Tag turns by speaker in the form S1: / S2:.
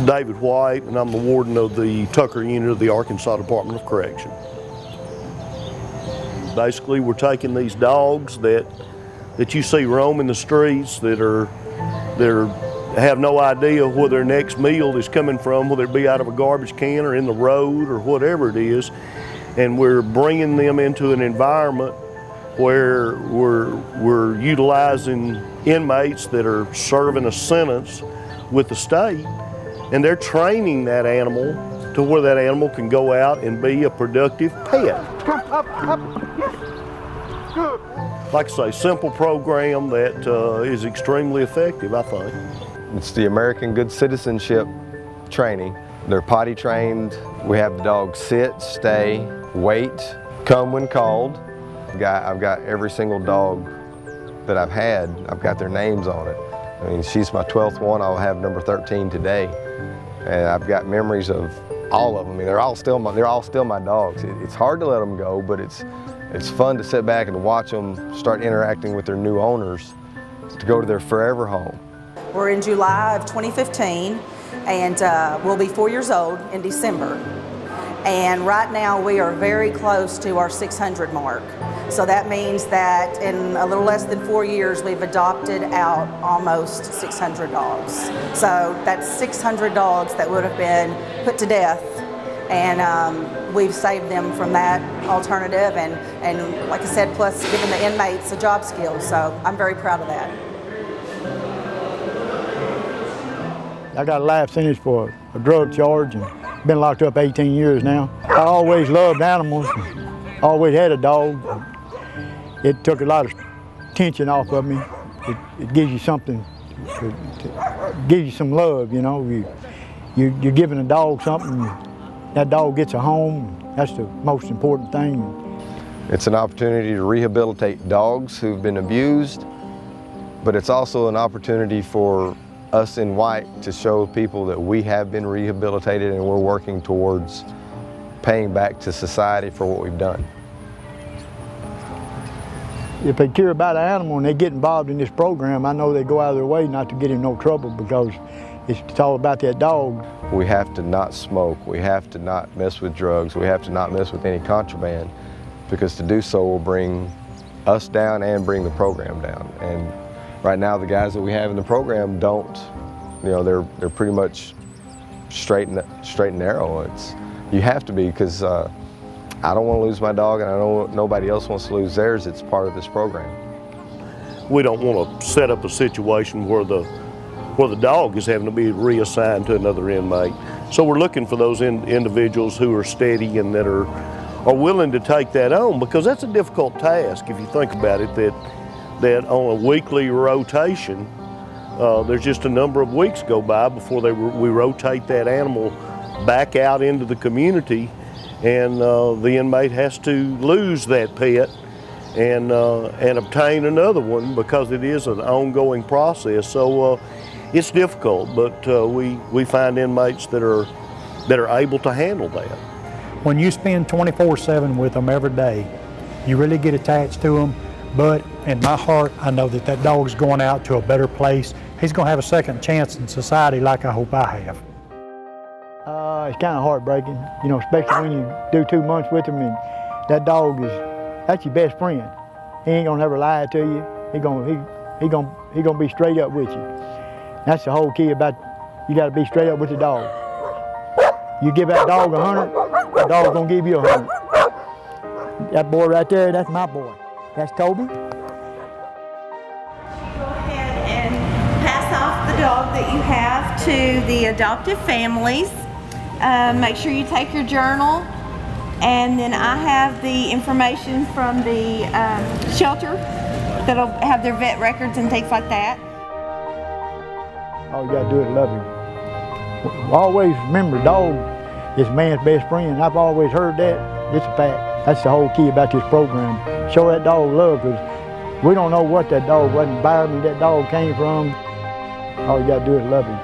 S1: David White, and I'm the warden of the Tucker unit of the Arkansas Department of Correction. Basically, we're taking these dogs that you see roaming the streets that have no idea where their next meal is coming from, whether it be out of a garbage can or in the road or whatever it is, and we're bringing them into an environment where we're utilizing inmates that are serving a sentence with the state, and they're training that animal to where that animal can go out and be a productive pet. Like I say, simple program that is extremely effective, I think.
S2: It's the American Good Citizenship training. They're potty trained. We have the dogs sit, stay, wait, come when called. I've got every single dog that I've had, I've got their names on it. I mean, she's my 12th one. I'll have number 13 today. And I've got memories of all of them. I mean, they're all still my dogs. It's hard to let them go, but it's fun to sit back and watch them start interacting with their new owners to go to their forever home.
S3: We're in July of 2015, and we'll be 4 years old in December. And right now we are very close to our 600 mark. So that means that in a little less than 4 years, we've adopted out almost 600 dogs. So that's 600 dogs that would have been put to death, and we've saved them from that alternative, and like I said, plus giving the inmates a job skill. So I'm very proud of that.
S4: I got a life sentence for a drug charge and been locked up 18 years now. I always loved animals, always had a dog. It took a lot of tension off of me. It gives you something, it gives you some love, you know. You're giving a dog something, that dog gets a home. That's the most important thing.
S2: It's an opportunity to rehabilitate dogs who've been abused, but it's also an opportunity for us in white to show people that we have been rehabilitated and we're working towards paying back to society for what we've done.
S4: If they care about an animal and they get involved in this program, I know they go out of their way not to get in no trouble, because it's all about that dog.
S2: We have to not smoke, we have to not mess with drugs, we have to not mess with any contraband, because to do so will bring us down and bring the program down. And right now, the guys that we have in the program don't, you know, they're pretty much straight and narrow. You have to be, because I don't want to lose my dog, and I know nobody else wants to lose theirs. It's part of this program.
S1: We don't want to set up a situation where the dog is having to be reassigned to another inmate. So we're looking for those individuals who are steady and that are willing to take that on, because that's a difficult task if you think about it, that on a weekly rotation, there's just a number of weeks go by before we rotate that animal back out into the community, and the inmate has to lose that pet and obtain another one, because it is an ongoing process. So it's difficult, but we find inmates that are able to handle that.
S5: When you spend 24/7 with them every day, you really get attached to them. But in my heart, I know that dog's going out to a better place. He's going to have a second chance in society, like I hope I have.
S4: It's kind of heartbreaking, you know, especially when you do 2 months with him, and that dog that's your best friend. He ain't gonna never lie to you. He gonna be straight up with you. That's the whole key about, you got to be straight up with the dog. You give that dog 100, that dog's gonna give you 100. That boy right there, that's my boy. That's Toby.
S6: Go ahead and pass off the dog that you have to the adoptive families. Make sure you take your journal, and then I have the information from the shelter that'll have their vet records and things like that.
S4: All you gotta do is love him. Always remember, dog is man's best friend. I've always heard that. It's a fact. That's the whole key about this program. Show that dog love, because we don't know what environment that dog came from. All you gotta do is love him.